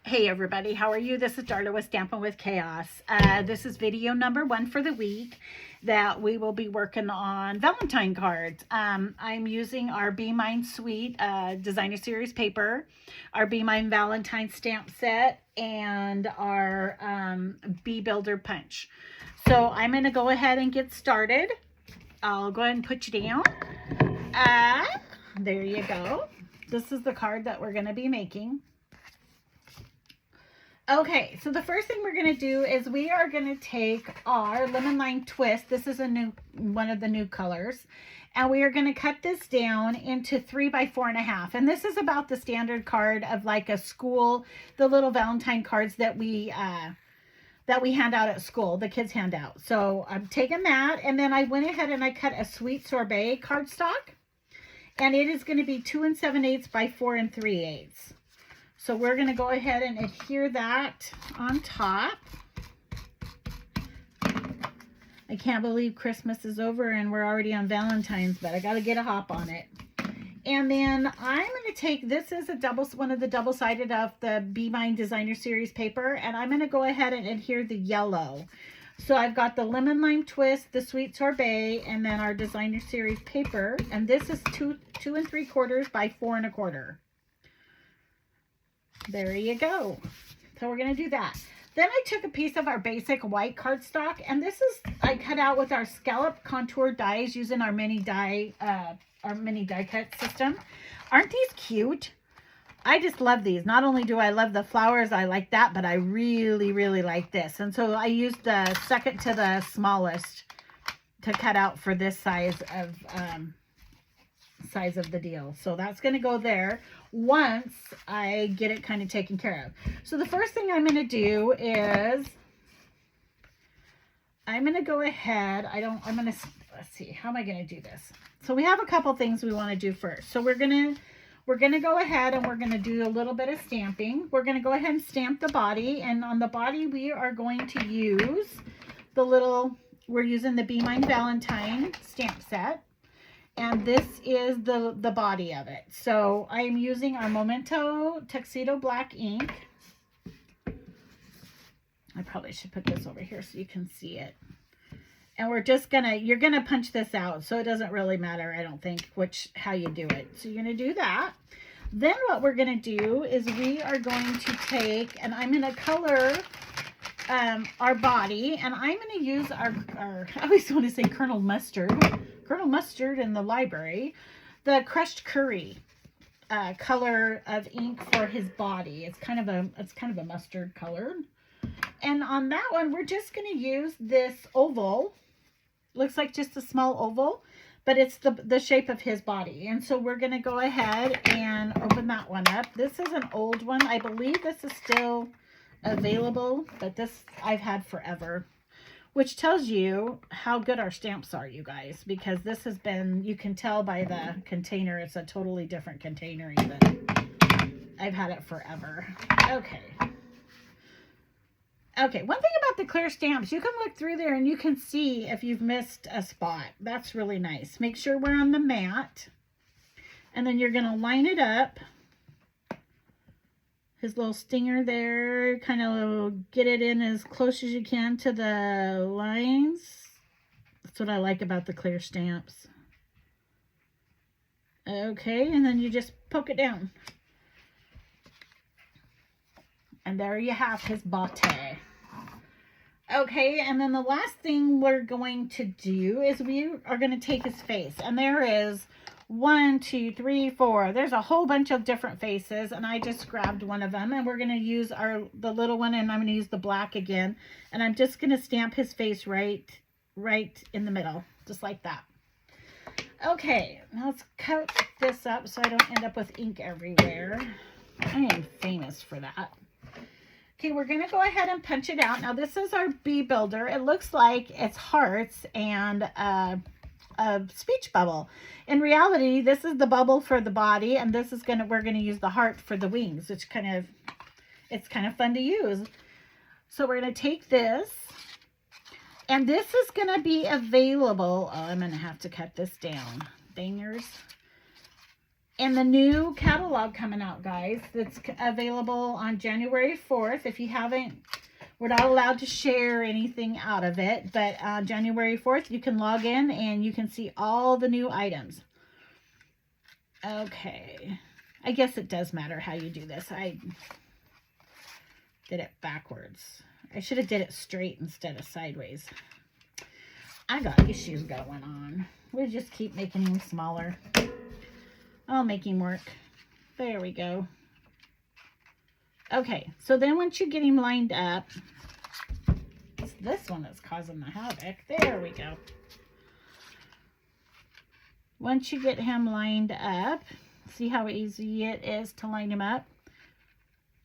Hey everybody, how are you? This is Darla with Stampin' with Chaos. This is video number 1 for the week that we will be working on Valentine cards. I'm using our Be Mine Suite Designer Series paper, our Be Mine Valentine Stamp Set, and our Bee Builder Punch. So I'm going to go ahead and get started. I'll go ahead and put you down. There you go. This is the card that we're going to be making. Okay, so the first thing we're going to do is we are going to take our Lemon Lime Twist. This is one of the new colors. And we are going to cut this down into 3 by 4.5. And this is about the standard card of like a school, the little Valentine cards that we hand out at school, the kids hand out. So I'm taking that, and then I went ahead and I cut a Sweet Sorbet cardstock. And it is going to be 2 7/8 by 4 3/8. So we're going to go ahead and adhere that on top. I can't believe Christmas is over and we're already on Valentine's, but I got to get a hop on it. And then I'm going to take, this is one of the double-sided of the Be Mine Designer Series paper, and I'm going to go ahead and adhere the yellow. So I've got the Lemon Lime Twist, the Sweet Sorbet, and then our Designer Series paper. And this is 2 3/4 by 4 1/4. There you go. So we're going to do that. Then I took a piece of our basic white cardstock, and this is, I cut out with our scallop contour dies using our mini die cut system. Aren't these cute? I just love these. Not only do I love the flowers, I like that, but I really, really like this. And so I used the second to the smallest to cut out for this size of the deal. So that's going to go there once I get it kind of taken care of. So the first thing I'm going to do is I'm going to go ahead. Let's see, how am I going to do this? So we have a couple things we want to do first. So we're going to go ahead and we're going to do a little bit of stamping. We're going to go ahead and stamp the body, and on the body we are going to use we're using the Be Mine Valentine Stamp Set. And this is the body of it. So I'm using our Memento Tuxedo Black Ink. I probably should put this over here so you can see it. And we're just you're gonna punch this out, so it doesn't really matter, I don't think, how you do it. So you're gonna do that. Then what we're gonna do is we are going to take, and I'm gonna color our body, and I'm going to use our I always want to say Colonel Mustard in the library, the crushed curry color of ink for his body. It's kind of a mustard color. And on that one, we're just going to use this oval. Looks like just a small oval, but it's the shape of his body. And so we're going to go ahead and open that one up. This is an old one. I believe this is still available, but this I've had forever, which tells you how good our stamps are, you guys, because this has been, you can tell by the container, it's a totally different container even. I've had it forever. Okay, one thing about the clear stamps, you can look through there and you can see if you've missed a spot. That's really nice. Make sure we're on the mat, and then you're going to line it up. His little stinger there, kind of get it in as close as you can to the lines. That's what I like about the clear stamps. Okay, and then you just poke it down. And there you have his bate. Okay, and then the last thing we're going to do is we are going to take his face. And there is 1, 2, 3, 4. There's a whole bunch of different faces, and I just grabbed one of them, and we're going to use the little one, and I'm going to use the black again, and I'm just going to stamp his face right in the middle, just like that. Okay, now let's cut this up so I don't end up with ink everywhere. I am famous for that. Okay, we're going to go ahead and punch it out. Now this is our bee builder. It looks like it's hearts and a speech bubble. In reality, this is the bubble for the body, and this is we're gonna use the heart for the wings, which it's kind of fun to use. So we're gonna take this, and this is gonna be available. Oh, I'm gonna have to cut this down. Dangers. And the new catalog coming out, guys, that's available on January 4th. If you haven't, we're not allowed to share anything out of it, but on January 4th, you can log in and you can see all the new items. Okay. I guess it does matter how you do this. I did it backwards. I should have did it straight instead of sideways. I got issues going on. We just keep making him smaller. I'll make him work. There we go. Okay, so then once you get him lined up, it's this one that's causing the havoc. There we go. Once you get him lined up, see how easy it is to line him up?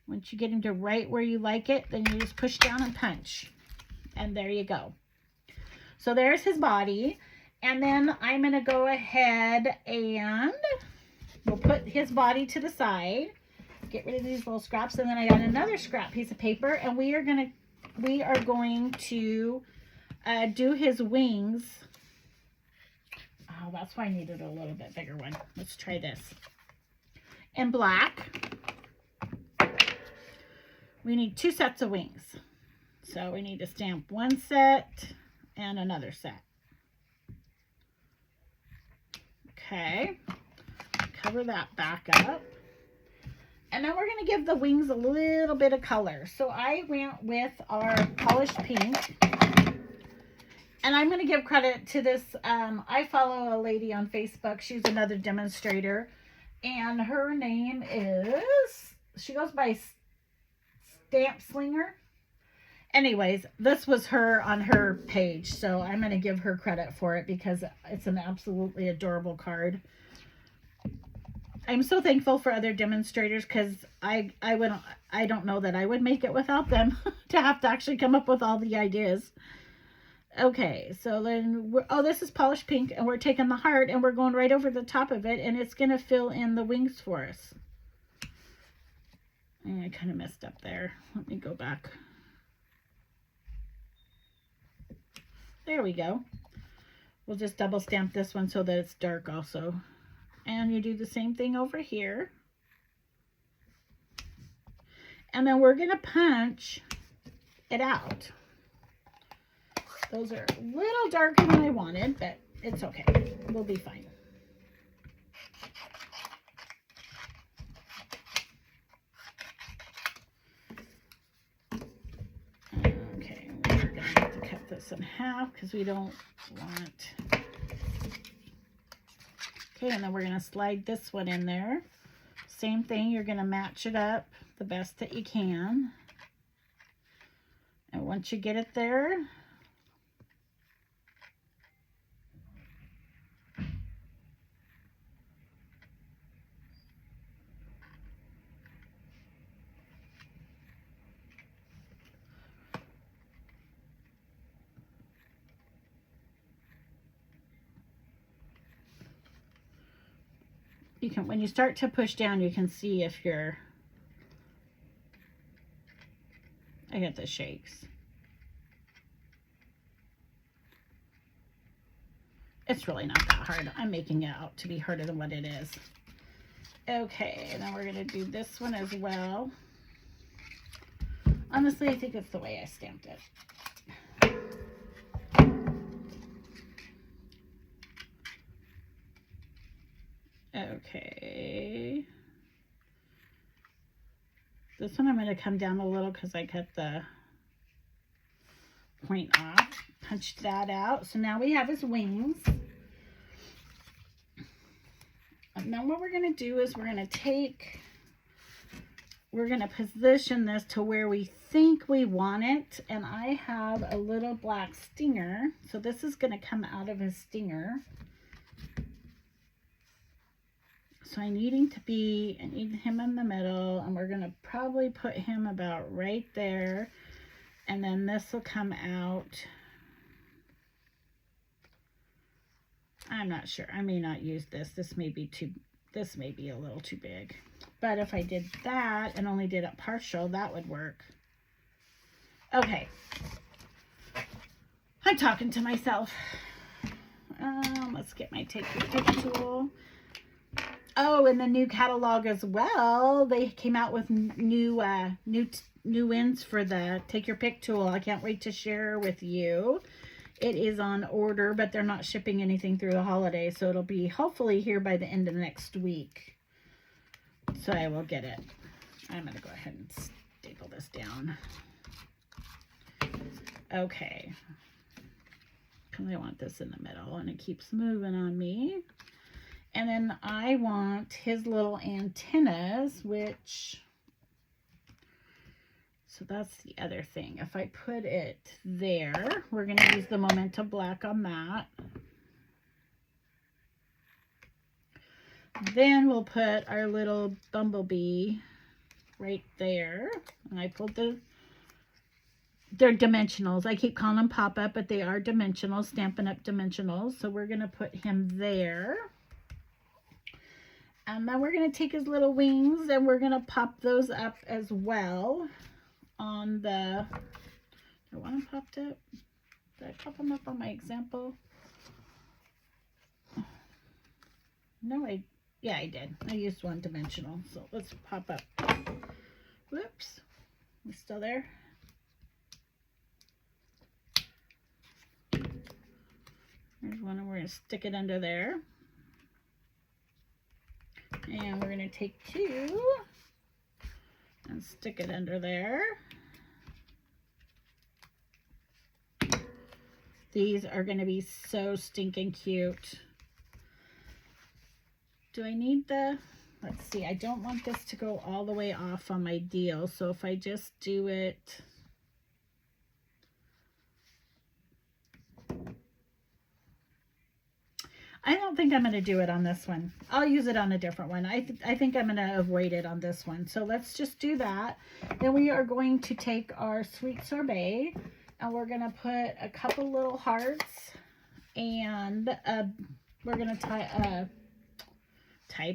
Once you get him to right where you like it, then you just push down and punch. And there you go. So there's his body. And then I'm going to go ahead and we'll put his body to the side. Get rid of these little scraps. And then I got another scrap piece of paper. And we are going to do his wings. Oh, that's why I needed a little bit bigger one. Let's try this. In black. We need 2 sets of wings. So we need to stamp 1 set and another set. Okay. Cover that back up. And then we're going to give the wings a little bit of color. So I went with our polished pink. And I'm going to give credit to this. I follow a lady on Facebook. She's another demonstrator. And her name is, she goes by Stamp Slinger. Anyways, this was her on her page, so I'm going to give her credit for it because it's an absolutely adorable card. I'm so thankful for other demonstrators because I don't know that I would make it without them to have to actually come up with all the ideas. Okay, so then this is polished pink, and we're taking the heart and we're going right over the top of it, and it's going to fill in the wings for us. And I kind of messed up there. Let me go back. There we go. We'll just double stamp this one so that it's dark also. And you do the same thing over here. And then we're going to punch it out. Those are a little darker than I wanted, but it's okay. We'll be fine. Okay, we're going to have to cut this in half because we don't want... Okay, and then we're going to slide this one in there. Same thing, you're going to match it up the best that you can. And once you get it there, you can, when you start to push down, you can see if you're, I get the shakes. It's really not that hard. I'm making it out to be harder than what it is. Okay, and then we're going to do this one as well. Honestly, I think it's the way I stamped it. Okay. This one I'm going to come down a little because I cut the point off. Punched that out. So now we have his wings. And then what we're going to do is we're going to position this to where we think we want it. And I have a little black stinger. So this is going to come out of his stinger. So I need him in the middle, and we're going to probably put him about right there. And then this will come out. I'm not sure. I may not use this. This may be a little too big. But if I did that and only did it partial, that would work. Okay. I'm talking to myself. Let's get my Take Your Pick tool. Oh, and the new catalog as well. They came out with new ends for the Take Your Pick tool. I can't wait to share with you. It is on order, but they're not shipping anything through the holidays, so it'll be hopefully here by the end of next week. So I will get it. I'm going to go ahead and staple this down. Okay. Because I want this in the middle, and it keeps moving on me. And then I want his little antennas, which, so that's the other thing. If I put it there, we're going to use the Magenta Black on that. Then we'll put our little bumblebee right there. And I pulled they're dimensionals. I keep calling them pop-up, but they are dimensionals, Stampin' Up! Dimensionals. So we're going to put him there. And then we're going to take his little wings and we're going to pop those up as well on the, do I want them popped up? Did I pop them up on my example? No, yeah, I did. I used one dimensional. So let's pop up. Whoops. We still there? There's one, and we're going to stick it under there. And we're going to take two and stick it under there. These are going to be so stinking cute. Do I need the, let's see, I don't want this to go all the way off on my deal. So if I just do it, I don't think I'm going to do it on this one. I'll use it on a different one. I think I'm going to avoid it on this one. So let's just do that. Then we are going to take our Sweet Sorbet and we're going to put a couple little hearts and we're going to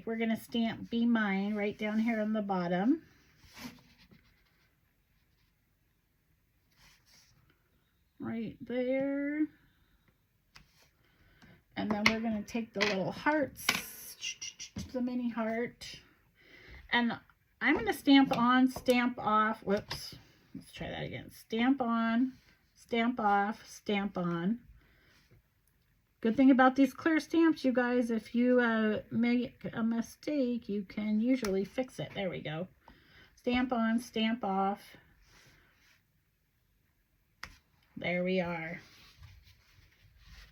we're going to stamp Be Mine right down here on the bottom. Right there. And then we're going to take the little hearts, the mini heart, and I'm going to stamp on, stamp off. Whoops. Let's try that again. Stamp on, stamp off, stamp on. Good thing about these clear stamps, you guys, if you make a mistake, you can usually fix it. There we go. Stamp on, stamp off. There we are.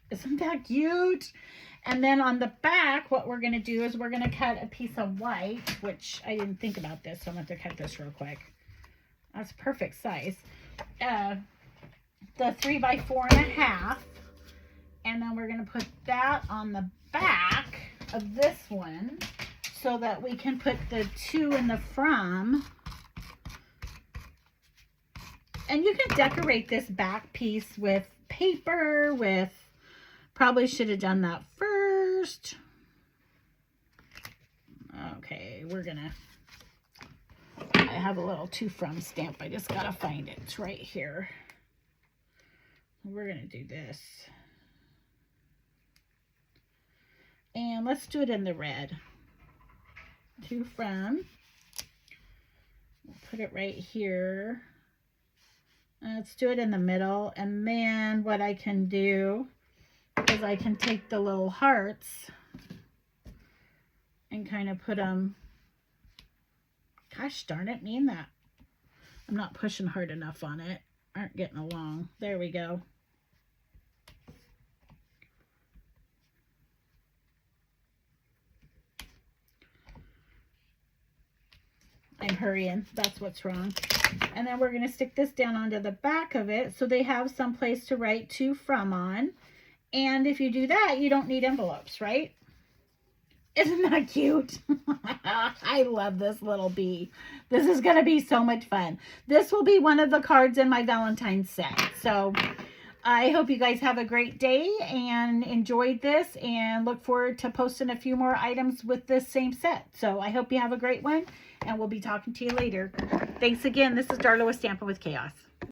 Isn't that cute? And then on the back, what we're going to do is we're going to cut a piece of white, which I didn't think about this, so I'm going to cut this real quick. That's perfect size. The 3 by 4.5. And then we're going to put that on the back of this one so that we can put the 2 in the from. And you can decorate this back piece with paper, with, probably should have done that first. Okay, we're gonna, I have a little to from stamp. I just gotta find it. It's right here. We're gonna do this. And let's do it in the red. To from. We'll put it right here. Let's do it in the middle. And then what I can do is I can take the little hearts and kind of put them, gosh darn it, mean that. I'm not pushing hard enough on it. Aren't getting along. There we go. I'm hurrying. That's what's wrong. And then we're going to stick this down onto the back of it so they have some place to write to from on. And if you do that, you don't need envelopes, right? Isn't that cute? I love this little bee. This is going to be so much fun. This will be one of the cards in my Valentine's set. So I hope you guys have a great day and enjoyed this, and look forward to posting a few more items with this same set. So I hope you have a great one, and we'll be talking to you later. Thanks again. This is Darla with Stampin' with Chaos.